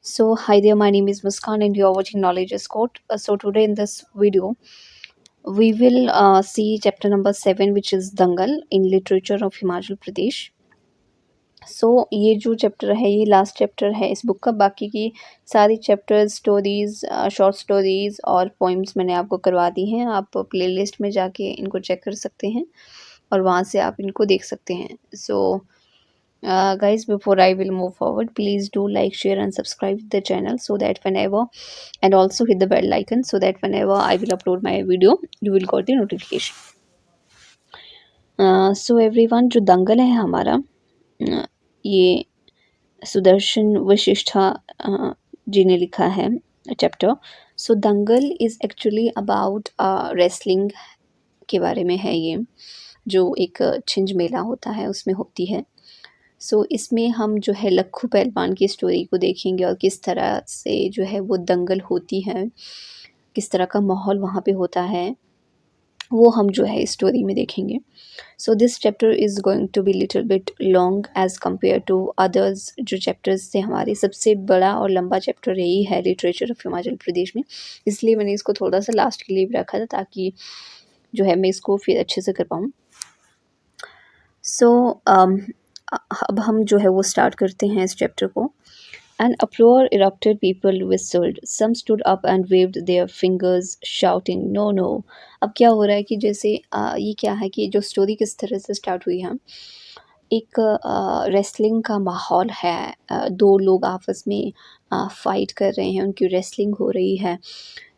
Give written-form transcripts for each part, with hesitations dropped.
So, hi there, my name is Muskan, and you are watching Knowledge is Code. So, today in this video, we will see chapter number 7, which is Dangal in Literature of Himachal Pradesh. सो ये जो chapter है ये last chapter है इस book का। बाकी की सारी चैप्टर्स, स्टोरीज, शॉर्ट स्टोरीज और पोइम्स मैंने आपको करवा दी हैं। आप प्लेलिस्ट में जाके इनको चेक कर सकते हैं और वहाँ से आप इनको देख सकते हैं। सो guys, before I will move forward, please do like, share and subscribe the channel so that whenever, and also hit the bell icon so that whenever I will upload my video you will got the notification. So everyone, जो दंगल है हमारा, ये सुदर्शन वशिष्ठा जी ने लिखा है chapter. So Dangal is actually about wrestling के बारे में है। ये जो एक छिंज मेला होता है उसमें होती है। सो इसमें हम जो है लक्खू पहलवान की स्टोरी को देखेंगे और किस तरह से जो है वो दंगल होती है, किस तरह का माहौल वहाँ पे होता है, वो हम जो है स्टोरी में देखेंगे। So this chapter is going to be little bit long as compare to others. जो चैप्टर्स थे हमारे, सबसे बड़ा और लंबा चैप्टर यही है लिटरेचर ऑफ हिमाचल प्रदेश में, इसलिए मैंने इसको थोड़ा सा लास्ट के लिए भी रखा था ताकि जो है मैं इसको फिर अच्छे से कर पाऊँ। सो अब हम जो है वो स्टार्ट करते हैं इस चैप्टर को। An uproar erupted, people whistled, some stood up and waved their fingers, shouting, "No, no!" अब क्या हो रहा है कि जैसे ये क्या है कि जो स्टोरी किस तरह से स्टार्ट हुई है, एक रेसलिंग का माहौल है। दो लोग आपस में फाइट कर रहे हैं, उनकी रेसलिंग हो रही है।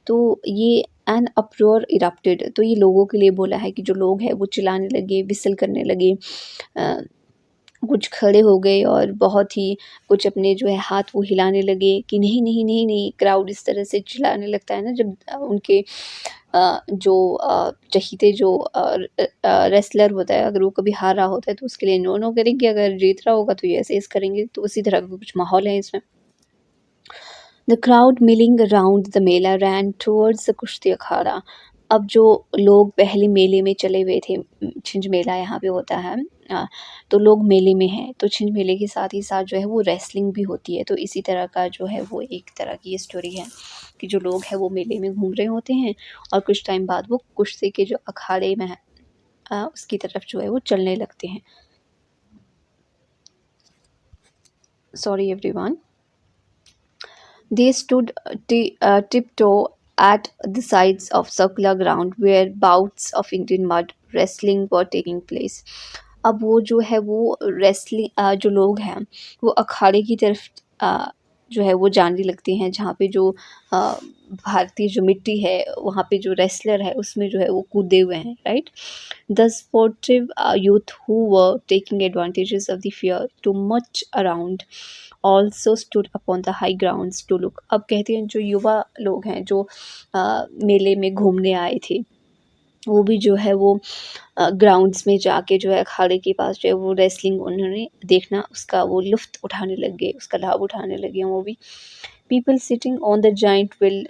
तो ये एन अपरोर इरप्टेड, तो ये लोगों के लिए बोला है कि जो लोग हैं वो चिल्लाने लगे, विसल करने लगे, कुछ खड़े हो गए और बहुत ही कुछ अपने जो है हाथ वो हिलाने लगे कि नहीं नहीं नहीं नहीं। क्राउड इस तरह से चिल्लाने लगता है ना जब उनके जो चहीते जो रेसलर होता है, अगर वो कभी हार रहा होता है तो उसके लिए नो नो करेंगे, अगर जीत रहा होगा तो ये ऐसे ऐसे करेंगे। तो उसी तरह का कुछ माहौल है इसमें। The crowd milling around the Mela rain towards the कुश्ती अखाड़ा। अब जो लोग पहले मेले में चले हुए थे, छिंज मेला यहाँ पे होता है, तो लोग मेले में हैं, तो छिंज मेले के साथ ही साथ जो है वो रेसलिंग भी होती है। तो इसी तरह का जो है वो एक तरह की ये स्टोरी है कि जो लोग हैं वो मेले में घूम रहे होते हैं और कुछ टाइम बाद वो कुश्ती के जो अखाड़े में है उसकी तरफ जो है वो चलने लगते हैं। Sorry everyone. They stood tiptoe at the sides of circular ground where bouts of Indian mud wrestling were taking place. अब वो जो है वो रेसलिंग जो लोग हैं वो अखाड़े की तरफ जो है वो जाने लगते हैं, जहाँ पे जो भारतीय जो मिट्टी है वहाँ पे जो रेसलर है उसमें जो है वो कूदे हुए हैं, right. The sportive youth who were taking advantages of the fear too much around also stood upon the high grounds to look. अब कहते हैं जो युवा लोग हैं जो मेले में घूमने आए थे, वो भी जो है वो ग्राउंड्स में जाके जो है अखाड़े के पास जो है वो रेसलिंग उन्होंने देखना, उसका वो लुफ्त उठाने लग गए, उसका लाभ उठाने लगे वो भी। People sitting on the giant will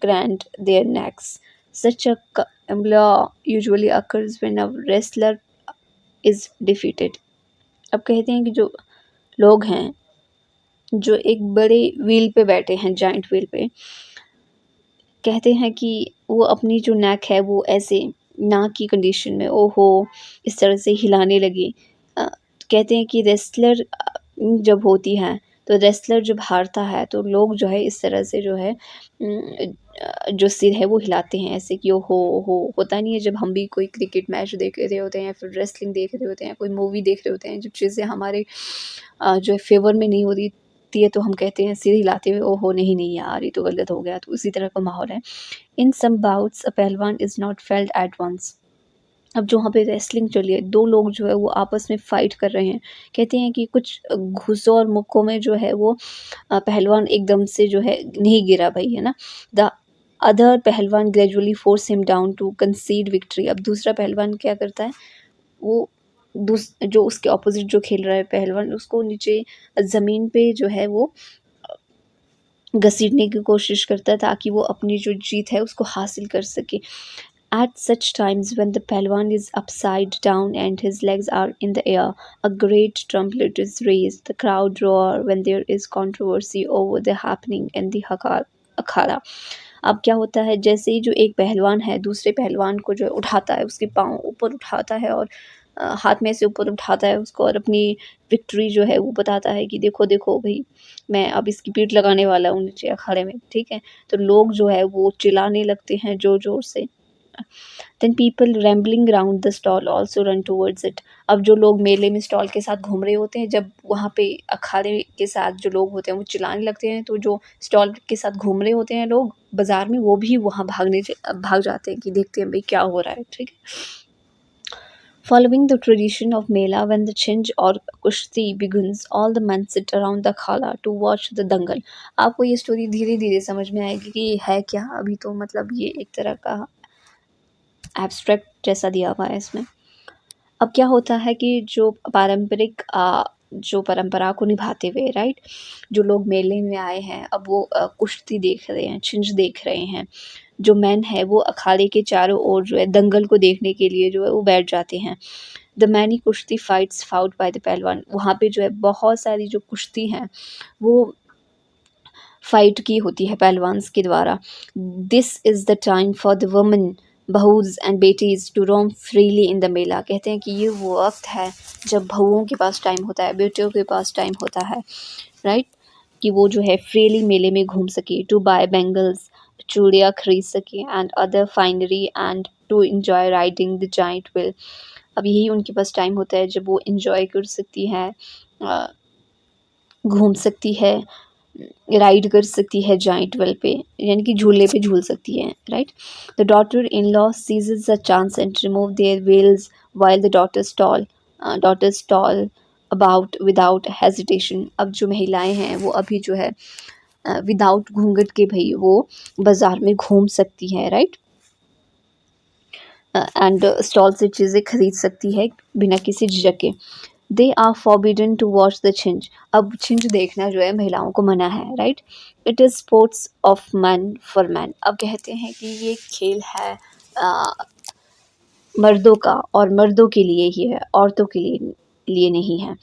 craned their necks. Such a calamity usually occurs when a wrestler is defeated. अब कहते हैं कि जो लोग हैं जो एक बड़े व्हील पे बैठे हैं, जाइंट व्हील पे, कहते हैं कि वो अपनी जो नेक है वो ऐसे नाक की कंडीशन में ओहो इस तरह से हिलाने लगी। कहते हैं कि रेसलर जब होती है तो रेसलर जब हारता है तो लोग जो है इस तरह से जो है जो सिर है वो हिलाते हैं ऐसे कि ओहो ओहो। होता नहीं है जब हम भी कोई क्रिकेट मैच देख रहे होते हैं या फिर रेसलिंग देख रहे होते हैं, कोई मूवी देख रहे होते हैं, जब चीज़ें हमारे जो है फेवर में नहीं होती है तो हम कहते हैं सिर हिलाते हुए ओहो नहीं नहीं यार ये तो गलत हो गया। तो उसी तरह का माहौल है। इन सम bouts a pahalwan is not felt at once. अब जो वहाँ पे रेसलिंग चली है, दो लोग जो है वो आपस में फ़ाइट कर रहे हैं। कहते हैं कि कुछ घुसों और मुक्कों में जो है वो पहलवान एकदम से जो है नहीं गिरा भाई, है ना। The other pahalwan gradually force him down to concede victory. अब दूसरा पहलवान क्या करता है, वो जो उसके ऑपोजिट जो खेल रहा है पहलवान, उसको नीचे ज़मीन पे जो है वो घसीटने की कोशिश करता है ताकि वो अपनी जो जीत है उसको हासिल कर सके। At such times, when the Palwan is upside down and his legs are in the air, a great trumpet is raised. The crowd roar when there is controversy over the happening in the अखाड़ा। अब क्या होता है, जैसे ही जो एक पहलवान है दूसरे पहलवान को जो है उठाता है, उसके पाँव ऊपर उठाता है और हाथ में से ऊपर उठाता है उसको और अपनी विक्ट्री जो है वो बताता है कि देखो देखो भाई, मैं अब इसकी पीठ लगाने वाला हूँ नीचे अखाड़े में, ठीक है। तो लोग जो है वो चिल्लाने लगते हैं ज़ोर ज़ोर से। Then people rambling round the stall also run towards it. अब जो लोग मेले में स्टॉल के साथ घूम रहे होते हैं, जब वहाँ पे अखाड़े के साथ जो लोग होते हैं वो चिल्लाने लगते हैं, तो जो स्टॉल के साथ घूम रहे होते हैं लोग बाजार में, वो भी वहाँ भाग जाते हैं कि देखते हैं भाई क्या हो रहा है, ठीक है। Following the tradition of Mela, when the Chinj or Kushti begins, all the men sit around the khala to watch the dangal। आपको ये स्टोरी धीरे धीरे समझ में आएगी कि ये है क्या। अभी तो मतलब ये एक तरह का एब्स्ट्रैक्ट जैसा दिया हुआ है इसमें। अब क्या होता है कि जो पारंपरिक जो परंपरा को निभाते हुए, राइट, जो लोग मेले में आए हैं, अब वो कुश्ती देख रहे हैं, छिंज देख रहे हैं। जो मैन है वो अखाड़े के चारों ओर जो है दंगल को देखने के लिए जो है वो बैठ जाते हैं। द मैनी कुश्ती फाइट्स फाउट बाय द पहलवान। वहाँ पे जो है बहुत सारी जो कुश्ती हैं वो फाइट की होती है पहलवान्स के द्वारा। This is the time for the women bahus and betis to roam freely in the mela. कहते हैं कि ये वो वक्त है जब बहुओं के पास टाइम होता है, बेटियों के पास टाइम होता है, राइट, कि वो जो है फ्रीली मेले में घूम सके, टू बाय बैंगल्स, चूड़ियाँ खरीद सके and other finery and to enjoy riding the giant wheel. अब यही उनके पास टाइम होता है जब वो इंजॉय कर सकती हैं, घूम सकती है, राइड कर सकती है जाइंट व्हील पे, यानी कि झूले पे झूल सकती है, right. The daughter in law seizes a chance and remove their veils while the daughter stroll about without hesitation. अब जो महिलाएं हैं वो अभी जो है विदाउट घूंघट के भाई वो बाजार में घूम सकती है, राइट, एंड स्टॉल से चीज़ें खरीद सकती है बिना किसी झिझक के। They are forbidden to watch the chhinj. अब छिंज देखना जो है महिलाओं को मना है, right. It is sports of man for man. अब कहते हैं कि ये खेल है मर्दों का और मर्दों के लिए ही है, औरतों के लिए नहीं है।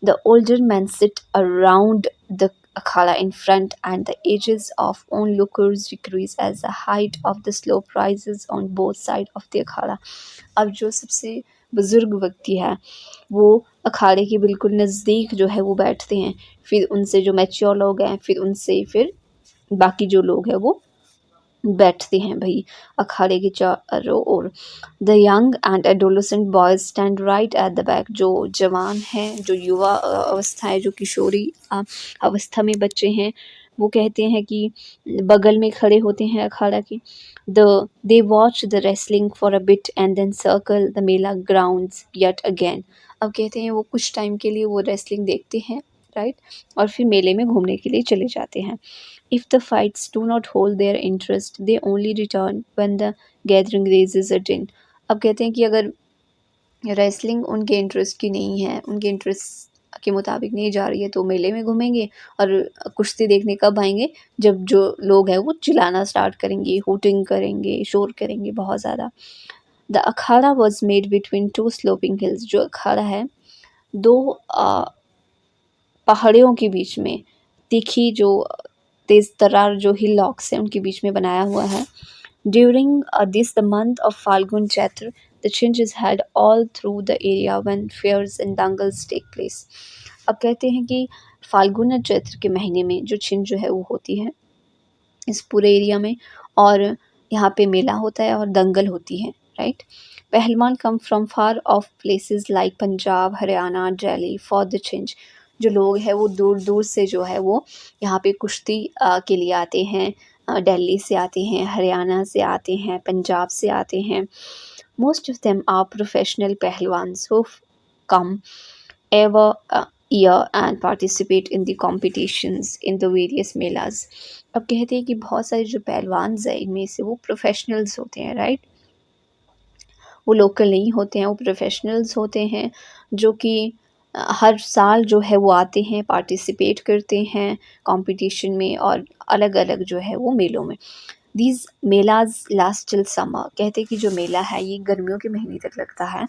The older men sit around the akhada in front, and the ages of onlookers decrease as the height of the slope rises on both sides of the akhada। अब जो सबसे बुजुर्ग व्यक्ति है वो अखाड़े के बिल्कुल नज़दीक जो है वो बैठते हैं, फिर उनसे जो मैच्योर लोग हैं, फिर उनसे फिर बाकी जो लोग हैं वो बैठते हैं भाई अखाड़े के चारों ओर। The young and adolescent boys stand right at the back. जो जवान हैं, जो युवा अवस्था है, जो किशोरी अवस्था में बच्चे हैं, वो कहते हैं कि बगल में खड़े होते हैं अखाड़ा के। They watch the wrestling for a bit and then circle the mela grounds yet again. अब कहते हैं वो कुछ टाइम के लिए वो रेसलिंग देखते हैं, राइट, और फिर मेले में घूमने के लिए चले जाते हैं। If the fights do not hold their interest, they only return when the gathering raises a din। अब कहते हैं कि अगर रेसलिंग उनके इंटरेस्ट की नहीं है, उनके इंटरेस्ट के मुताबिक नहीं जा रही है, तो मेले में घूमेंगे। और कुश्ती देखने कब आएंगे, जब जो लोग हैं वो चिल्लाना स्टार्ट करेंगे, हूटिंग करेंगे, शोर करेंगे बहुत ज़्यादा। The Akhara was made between two sloping hills. जो अखाड़ा है दो पहाड़ियों के बीच में, तीखी जो तेज तर्रार जो हिलॉक्स हैं उनके बीच में बनाया हुआ है। During this the month of Phalgun Chaitra the chhinj is held all through the area when fairs and dangals take place. अब कहते हैं कि फाल्गुन और चैत्र के महीने में जो छिंज जो है वो होती है इस पूरे एरिया में, और यहाँ पे मेला होता है और दंगल होती है, राइट। पहलवान come from far of places like Punjab, Haryana, Delhi for the छिंज। जो लोग हैं वो दूर दूर से जो है वो यहाँ पे कुश्ती के लिए आते हैं। दिल्ली से आते हैं, हरियाणा से आते हैं, पंजाब से आते हैं। Most of them are professional pahalwans who come ever year and participate in the competitions in the various melas. अब कहते हैं कि बहुत सारे जो पहलवान हैं इनमें से वो प्रोफेशनल्स होते हैं, राइट, वो लोकल नहीं होते हैं, वो प्रोफेशनल्स होते हैं जो कि हर साल जो है वो आते हैं, पार्टिसिपेट करते हैं कंपटीशन में और अलग अलग जो है वो मेलों में। These melas last till summer, कहते हैं कि जो मेला है ये गर्मियों के महीने तक लगता है।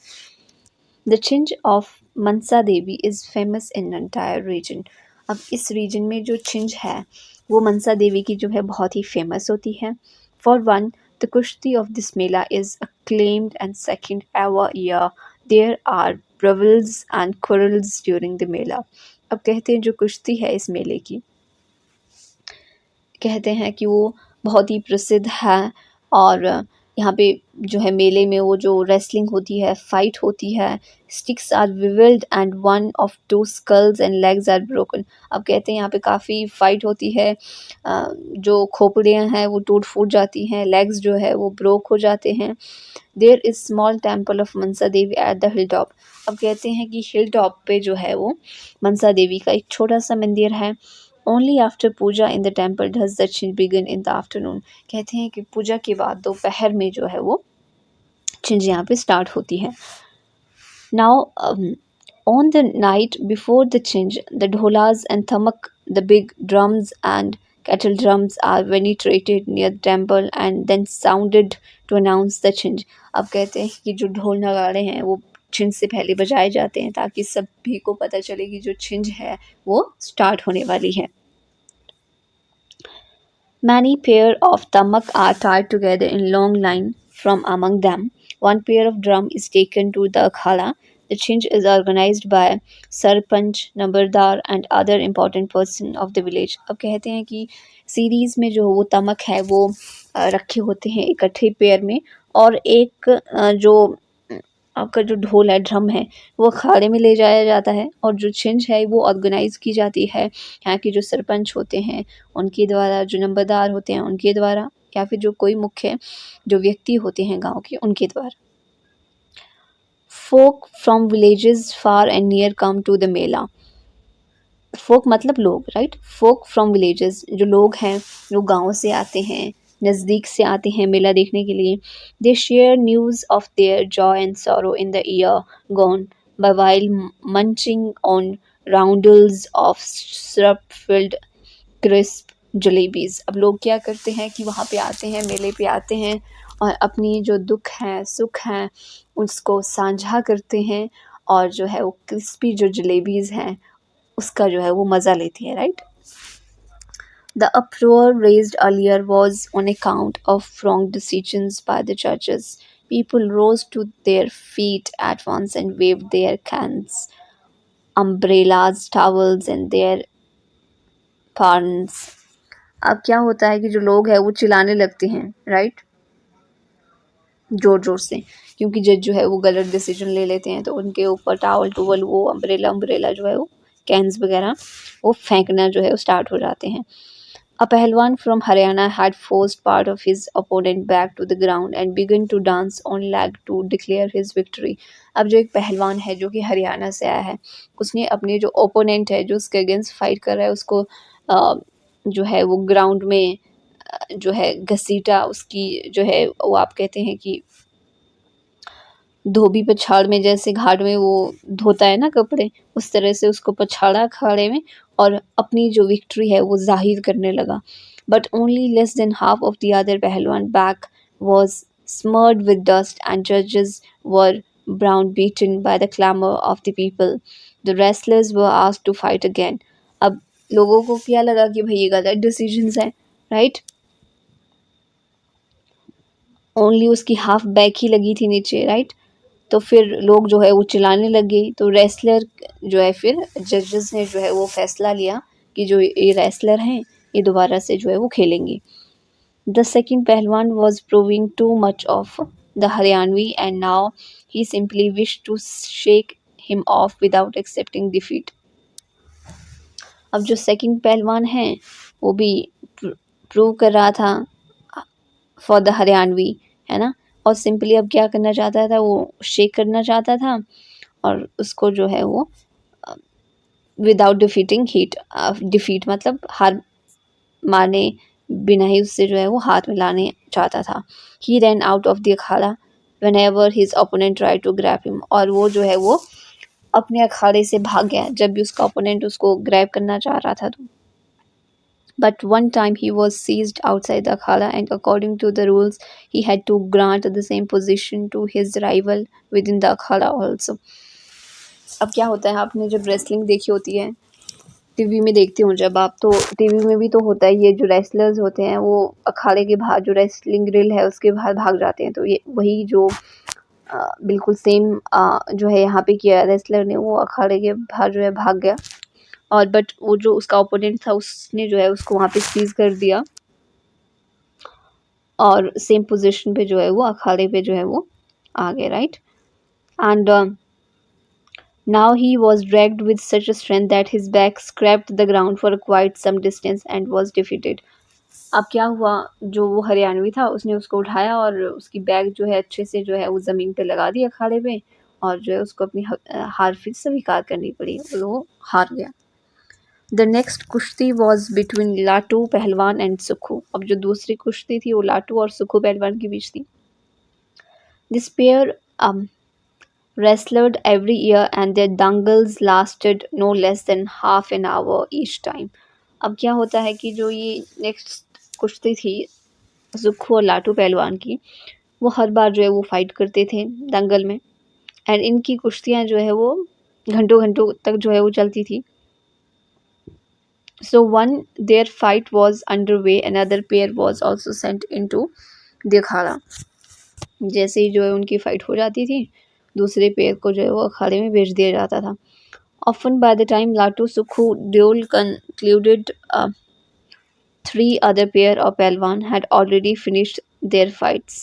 द छिंज of Mansa Devi is famous in entire reason. अब इस रीजन में जो छिंज है वो मनसा देवी की जो है बहुत ही फेमस होती है। फॉर वन, द कुश्ती of this Mela is acclaimed and second ever year. There are brawls and quarrels during the मेला। अब कहते हैं जो कुश्ती है इस मेले की, कहते हैं कि वो बहुत ही प्रसिद्ध है। और यहाँ पे जो है मेले में वो जो रेसलिंग होती है, फाइट होती है। Sticks are wielded and one of two skulls and legs are broken. अब कहते हैं यहाँ पे काफ़ी फाइट होती है, जो खोपड़ियाँ हैं वो टूट फूट जाती हैं, लेग्स जो है वो ब्रोक हो जाते हैं। There is small temple of Mansa Devi at the hill top. अब कहते हैं कि हिल टॉप पे जो है वो मनसा देवी का एक छोटा सा मंदिर है। Only after puja in the temple does the chhinj begin in the afternoon. कहते हैं कि पूजा के बाद दोपहर में जो है वो छिंज यहाँ पे स्टार्ट होती है। Now on the night before the change, the dholas and thamak, the big drums and kettle drums, are penetrated near the temple and then sounded to announce the change। अब कहते हैं कि जो ढोल नगाड़े हैं वो छिंज से पहले बजाए जाते हैं ताकि सभी को पता चले कि जो छिंज है वो स्टार्ट होने वाली है। Many pair of tamak are tied together in long line. From among them, one pair of drum is taken to the akhala. The change is organized by sarpanch, Nambardar and other important person of the village। अब कहते हैं कि series में जो वो तमक है वो रखे होते हैं इकट्ठे पेयर में, और एक जो आपका जो ढोल है, ड्रम है, वो अखाड़े में ले जाया जाता है, और जो छिंज है वो ऑर्गेनाइज़ की जाती है यहाँ के जो सरपंच होते हैं उनके द्वारा, जो नंबरदार होते हैं उनके द्वारा, या फिर जो कोई मुख्य जो व्यक्ति होते हैं गाँव के उनके द्वारा। Folk from villages far and near come to the mela. Folk मतलब लोग, राइट। फोक फ्रॉम विलेजेस, जो लोग हैं वो गाँव से आते हैं, नज़दीक से आते हैं मेला देखने के लिए। They share news of their joy and sorrow in the year gone by while munching on roundels of syrup filled crisp jalebis. अब लोग क्या करते हैं कि वहाँ पे आते हैं, मेले पे आते हैं और अपनी जो दुख हैं, सुख हैं, उसको साझा करते हैं, और जो है वो क्रिस्पी जो जलेबीज़ हैं उसका जो है वो मज़ा लेती है, right. The uproar raised earlier was on account of wrong decisions by the judges. People rose to their feet at once and waved their cans, umbrellas, towels and their pans। अब क्या होता है कि जो लोग हैं वो चिल्लाने लगते हैं, राइट, ज़ोर ज़ोर से, क्योंकि जज जो है वो गलत डिसीजन ले लेते हैं, तो उनके ऊपर टावल टूवल, वो अम्ब्रेला जो है वो कैंस वगैरह वो फेंकना जो है वो स्टार्ट हो जाते हैं। A पहलवान from Haryana had forced part of his opponent back to the ground and began to dance on leg to declare his victory। अब जो एक पहलवान है जो कि हरियाणा से आया है, उसने अपने जो ओपोनेंट है जो उसके अगेंस्ट फाइट कर रहा है उसको जो है वो ग्राउंड में जो है घसीटा, उसकी जो है वो आप कहते हैं कि धोबी पछाड़ में, जैसे घाट में वो धोता है ना कपड़े, उस तरह से उसको पछाड़ा अखाड़े में और अपनी जो विक्ट्री है वो ज़ाहिर करने लगा। But only less than half of the other पहलवान back was smeared with dust and judges were browbeaten by the clamor of the people. The wrestlers were asked to fight again। अब लोगों को क्या लगा कि भाई ये गलत डिसीजंस हैं, राइट। ओनली उसकी हाफ बैक ही लगी थी नीचे, राइट। तो फिर लोग जो है वो चिल्लाने लगे, तो रेसलर जो है, फिर जजेस ने जो है वो फैसला लिया कि जो ये रेसलर हैं ये दोबारा से जो है वो खेलेंगे। The second pahalwan was proving too much of the Haryanvi and now he simply wish to shake him off without accepting defeat. अब जो सेकंड पहलवान है वो भी प्रूव कर रहा था फॉर द हरियाणवी, है ना, और सिंपली अब क्या करना चाहता था, वो शेक करना चाहता था और उसको जो है वो विदाउट डिफीटिंग हीट, डिफीट मतलब हार मारने बिना ही उससे जो है वो हाथ मिलाने चाहता था। He ran out of the akhara whenever his opponent try to grab him. और वो जो है वो अपने अखाड़े से भाग गया जब भी उसका ओपोनेंट उसको ग्रैब करना चाह रहा था। तो But one time he was seized outside the akhada, and according to the rules, he had to grant the same position to his rival within the akhada also. अब क्या होता है, आपने जब रेसलिंग देखी होती है, टीवी में देखते हो जब आप, तो टीवी में भी तो होता है, ये जो रेसलर्स होते हैं वो अखाड़े के बाहर जो रेसलिंग ग्रिल है उसके बाहर भाग जाते हैं, तो ये वही जो बिल्कुल सेम जो है यहाँ पे किया रेसलर ने, वो अखाड़े के बाहर जो है भाग गया, और बट वो जो उसका ओपोनेंट था उसने जो है उसको वहाँ पे सीज कर दिया, और सेम पोजीशन पे जो है वो अखाड़े पे जो है वो आ गए, right. And now he was dragged with such a strength that his back scraped the ground for quite some distance and was defeated. अब क्या हुआ, जो वो हरियाणवी था उसने उसको उठाया और उसकी बैग जो है अच्छे से जो है वो ज़मीन पे लगा दी अखाड़े पे, और जो है उसको अपनी हार फिर स्वीकार करनी पड़ी, वो हार गया। द नेक्स्ट कुश्ती वॉज बिटवीन लाटू पहलवान एंड सुखू। अब जो दूसरी कुश्ती थी वो लाटू और सुखू पहलवान के बीच थी। This pair wrestled every year and their dangles lasted no less than half an hour each time. अब क्या होता है कि जो ये नेक्स्ट कुश्ती थी सुक्खू और लाटू पहलवान की, वो हर बार जो है वो फाइट करते थे दंगल में, एंड इनकी कुश्तियाँ जो है वो घंटों घंटों तक जो है वो चलती थी। So one their fight was underway, another pair was also sent into the अखाड़ा। जैसे ही जो है उनकी फाइट हो जाती थी, दूसरे पेयर को जो है वो अखाड़े में भेज दिया जाता था। Often by the time Latu Sukhu duel concluded, three other pair of पहलवान had already finished their fights.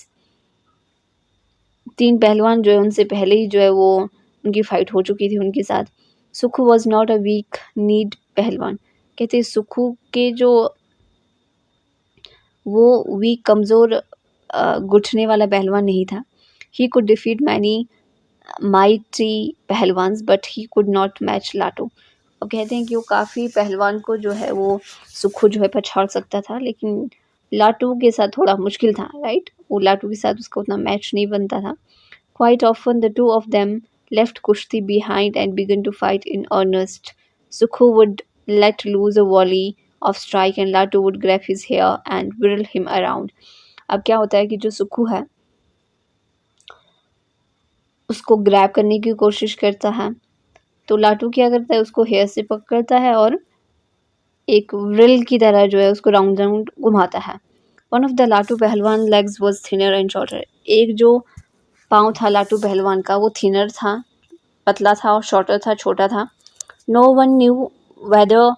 तीन पहलवान जो है उनसे पहले ही जो है वो उनकी फाइट हो चुकी थी उनके साथ। Sukhu was not a weak kneed pahalwan. कहते सुखू के जो वो वीक कमज़ोर घुटने वाला पहलवान नहीं था। He could defeat many mighty pahalwans but he could not match Latu. अब कहते हैं कि वो काफ़ी पहलवान को जो है वो सुखू जो है पछाड़ सकता था, लेकिन लाटू के साथ थोड़ा मुश्किल था, राइट। वो लाटू के साथ उसका उतना मैच नहीं बनता था। Quite often the two of them left Kushti behind and began to fight in earnest. Sukhu would let loose a volley of strike and Latu would grab his hair and whirl him around. अब क्या होता है कि जो सुखू है उसको grab करने की कोशिश करता है, तो लाटू क्या करता है, उसको हेयर से पकड़ता है और एक व्रिल की तरह जो है उसको राउंड राउंड घुमाता है। वन ऑफ द लाटू पहलवान legs was thinner and shorter. एक जो पाँव था लाटू पहलवान का वो थिनर था, पतला था, और शॉर्टर था, छोटा था। No one knew whether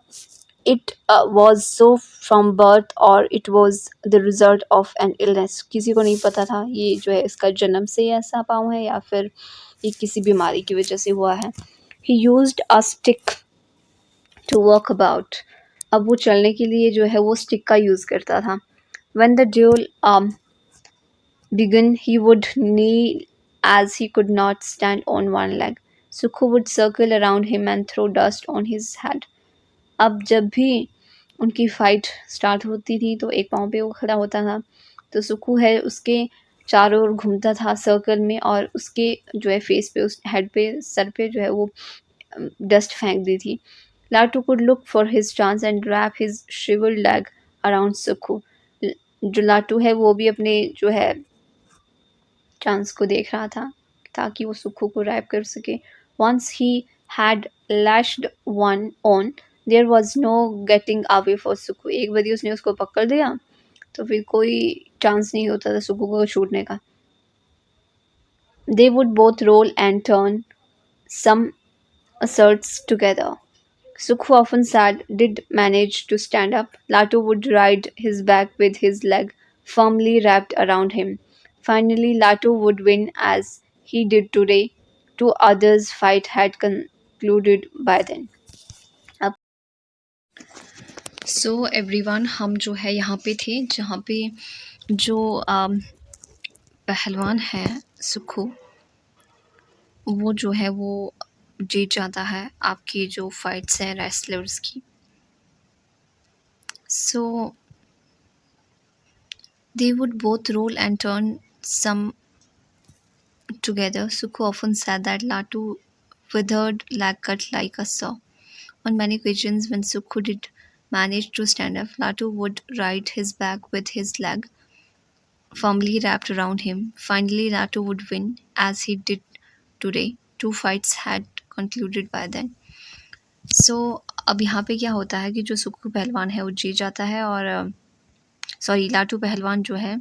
it was so from birth or it was the result of an illness. किसी को नहीं पता था ये जो है इसका जन्म से ऐसा पाँव है या फिर ये किसी बीमारी की वजह से हुआ है। He used a stick to walk about. अब वो चलने के लिए जो है वो स्टिक का यूज़ करता था। When the duel began, he would kneel as he could not stand on one leg. Sukhu would circle around him and throw dust on his head. अब जब भी उनकी फाइट स्टार्ट होती थी तो एक पाँव पे वो खड़ा होता था, तो सुखू है उसके चारों ओर घूमता था सर्कल में, और उसके जो है फेस पे, उस हेड पे, सर पे जो है वो डस्ट फेंक दी थी। Latu could look for his chance and wrap his shrivelled leg around Sukhu. जो लाटू है वो भी अपने जो है चांस को देख रहा था ताकि वो सुखू को रैप कर सके। Once he had lashed one on, there was no getting away for Sukhu. एक बार उसने उसको पकड़ दिया तो फिर कोई चांस नहीं होता था सुखू को छूटने का। They would both roll and turn some asserts together. Sukhu often sad did manage to stand up. Latu would ride his back with his leg firmly wrapped around him. Finally, Latu would win as he did today. Two others' fight had concluded by then. अब so everyone, हम जो है यहाँ पे थे जहाँ पे जो पहलवान है सुखू, वो जो है वो जीत जाता है आपकी जो फाइट्स हैं रेसलर्स की। So they would both roll and turn some together. Sukhu often said that Latu withered like cut like a saw. On many occasions when Sukhu did managed to stand up, Latu would ride his back with his leg firmly wrapped around him. Finally, Latu would win, as he did today. Two fights had concluded by then. So अब यहाँ पे क्या होता है कि जो सुक्कू पहलवान है वो जीत जाता है और सॉरी लाटू पहलवान जो है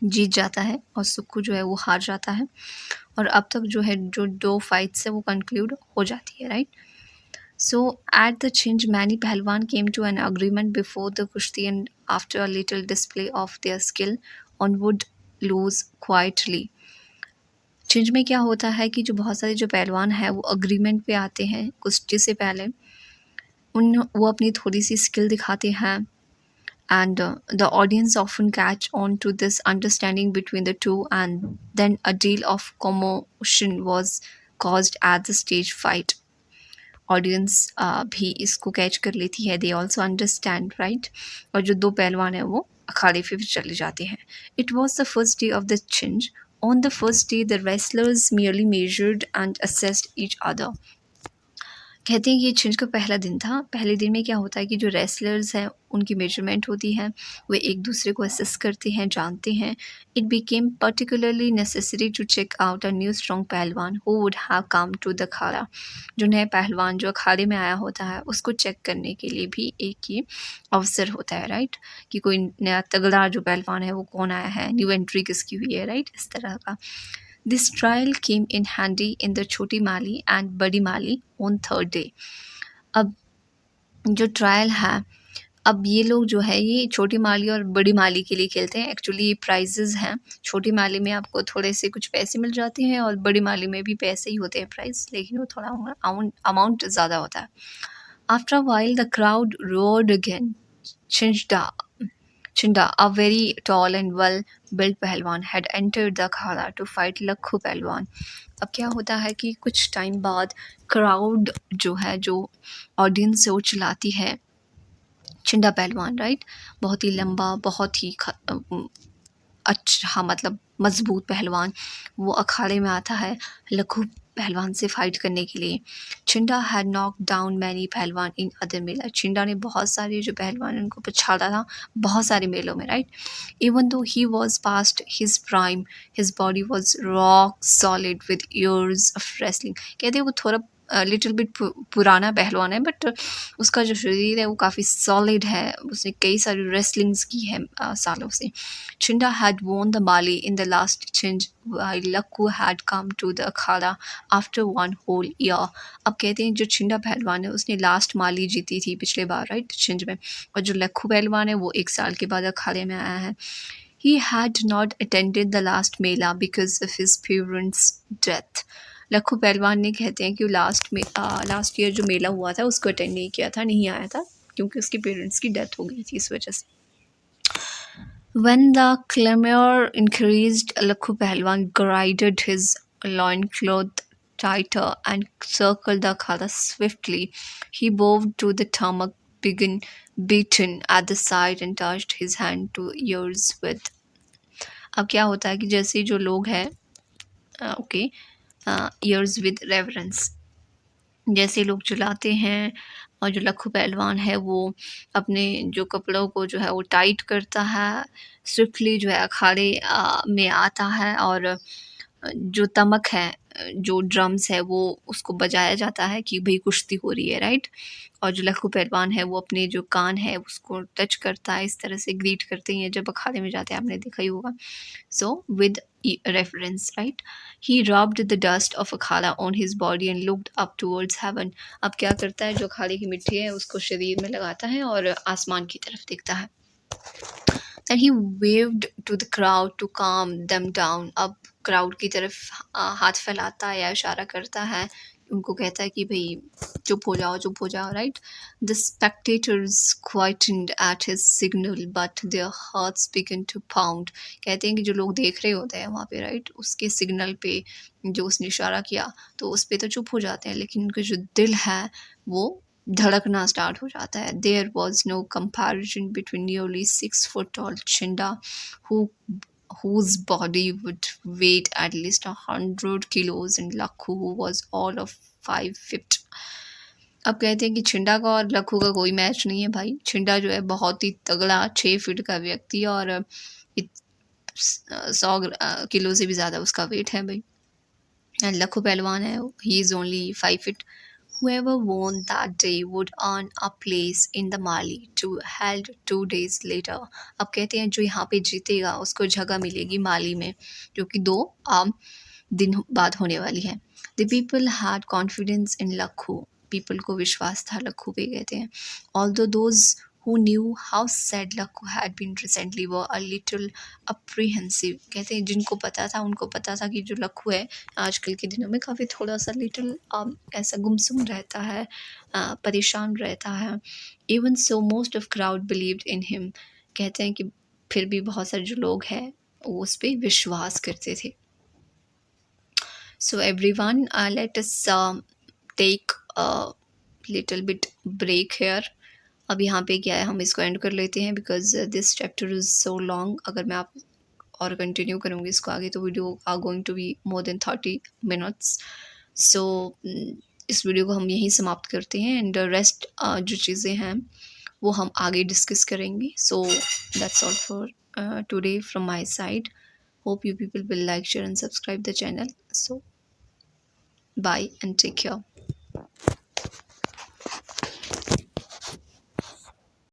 जीत जाता है और सुक्कू जो है वो हार जाता है और अब तक जो है जो 2 फाइट्स है वो कंक्लूड हो जाती है, right? So at the Chinj, many Pahalwan came to an agreement before the Kushti, and after a little display of their skill, one would lose quietly. छिंज में क्या होता है कि जो बहुत सारे जो पहलवान हैं वो अग्रीमेंट पे आते हैं कुश्ती से पहले वो अपनी थोड़ी सी स्किल दिखाते हैं and the audience often catch on to this understanding between the two, and then a deal of commotion was caused at the stage fight. Audience भी इसको कैच कर लेती है, दे ऑल्सो अंडरस्टैंड, राइट? और जो 2 पहलवान हैं वो अखाड़े पे भी चले जाते हैं. It was the first day of the छिंज. On the first day, the wrestlers merely measured and assessed each other. कहते हैं कि ये छिंज का पहला दिन था. पहले दिन में क्या होता है कि जो रेसलर्स हैं उनकी मेजरमेंट होती है, वे एक दूसरे को असेस करते हैं, जानते हैं. It became particularly necessary to check out a new strong pahalwan who would have come to the akhara. जो नए पहलवान जो अखाड़े में आया होता है उसको चेक करने के लिए भी एक ये अवसर होता है, राइट? कि कोई नया तगड़ा जो पहलवान है वो कौन आया है, न्यू एंट्री किसकी हुई है, राइट? इस तरह का. This trial came in handy in the Choti Mali and Badi Mali on third day. अब जो ट्रायल है, अब ये लोग जो है ये छोटी माली और बड़ी माली के लिए खेलते हैं. एक्चुअली ये प्राइजेज़ हैं. छोटी माली में आपको थोड़े से कुछ पैसे मिल जाते हैं और बड़ी माली में भी पैसे ही होते हैं प्राइस, लेकिन वो थोड़ा अमाउंट ज़्यादा होता है. After a while the crowd road again. Chinda, a very tall and well-built पहलवान, had entered the Akhara to fight Lakkhu पहलवान. अब क्या होता है कि कुछ टाइम बाद क्राउड जो है, जो ऑडियंस से वो चिल्लाती है चिंडा पहलवान, राइट? बहुत ही लंबा, बहुत ही अच्छा, मतलब मजबूत पहलवान, वो अखाड़े में आता है लक्खू पहलवान से फाइट करने के लिए. छिंडा हैड नॉक डाउन मैनी पहलवान इन अदर मेला. छिंडा ने बहुत सारे जो पहलवान उनको पछाड़ा था बहुत सारे मेलों में, right? Even though he was past his prime, his body was rock solid with years of wrestling. कहते हैं वो थोड़ा लिटिल बिट पुराना पहलवान है, बट उसका जो शरीर है वो काफ़ी सॉलिड है. उसने कई सारी रेसलिंग्स की है सालों से. Chinda had won the Mali in the last Chinj, while Lakku had come to the Akhada after 1 whole year. अब कहते हैं जो छिंडा पहलवान है उसने लास्ट माली जीती थी पिछले बार, राइट? छिंज में. और जो लक्खू पहलवान है वो 1 साल के बाद अखाड़े में आया है. He had not attended the last Mela because of his parents' death. Lakkhu पहलवान ने कहते हैं कि लास्ट ईयर जो मेला हुआ था उसको अटेंड नहीं किया था, नहीं आया था, क्योंकि उसके पेरेंट्स की डेथ हो गई थी इस वजह से. When the clamor increased, Lakhu Pahalwan girded his loincloth tighter and circled the akhada swiftly. He bowed to the tarmac, began beaten at the side and touched his hand to ears with. अब क्या होता है कि जैसे जो लोग हैं okay ears with reverence, जैसे लोग चिल्लाते हैं और जो लक्खू पहलवान है वो अपने जो कपड़ों को जो है वो टाइट करता है, स्विफ्टली जो है अखाड़े में आता है और जो तमक है, जो ड्रम्स है वो उसको बजाया जाता है कि भाई कुश्ती हो रही है, राइट? और जो लक्खू पहलवान है वो अपने जो कान है उसको टच करता है, इस तरह से ग्रीट करते हैं जब अखाड़े में जाते हैं, आपने देखा ही होगा. So with reference, right? He rubbed the dust of akhada on his body and looked up towards heaven. अब क्या करता है, जो अखाड़े की मिट्टी है उसको शरीर में लगाता है और आसमान की तरफ देखता है. Then he waved to the crowd to calm them down. अब क्राउड की तरफ हाथ फैलाता है या इशारा करता है, उनको कहता है कि भाई चुप हो जाओ, right? The spectators quietened at his signal, but their hearts began to pound. कहते हैं कि जो लोग देख रहे होते हैं वहाँ पे, राइट, उसके सिग्नल पे जो उसने इशारा किया तो उस पे तो चुप हो जाते हैं, लेकिन उनका जो दिल है वो धड़कना स्टार्ट हो जाता है. There was no comparison between nearly 6 foot tall Chinda, whose body would weigh at least 100 kilos, and Lakhu, who was all of 5 feet. अब कहते हैं कि छिंडा का और लखू का कोई मैच नहीं है भाई। छिंडा जो है बहुत ही तगड़ा 6 फीट का व्यक्ति है और 100 किलो से भी ज़्यादा उसका वेट है भाई। एंड लखू पहलवान है, he is only 5 feet. Whoever won that day would earn a place in the Mali to held 2 days later. अब कहते हैं जो यहाँ पे जीतेगा उसको जगह मिलेगी माली में, जो कि 2 दिन बाद होने वाली है। The people had confidence in Lakhu. People को विश्वास था लखू पे, कहते हैं। Although those who knew how sad Lakhu had been recently were a little apprehensive. कहते हैं जिनको पता था उनको पता था कि जो लखू है आजकल के दिनों में काफ़ी थोड़ा सा लिटिल ऐसा गुमसुम रहता है, परेशान रहता है। Even so most of crowd believed in him. कहते हैं कि फिर भी बहुत सारे जो लोग हैं वो उस पर विश्वास करते थे। So everyone, let us take little bit break here. अब यहाँ पे क्या है, हम इसको एंड कर लेते हैं because this chapter is so long. अगर मैं आप और कंटिन्यू करूँगी इसको आगे तो video are going to be more than 30 minutes. So इस वीडियो को हम यहीं समाप्त करते हैं एंड रेस्ट जो चीज़ें हैं वो हम आगे डिस्कस करेंगे। So that's all for today from my side. Hope you people will like, share and subscribe the channel. So bye and take care.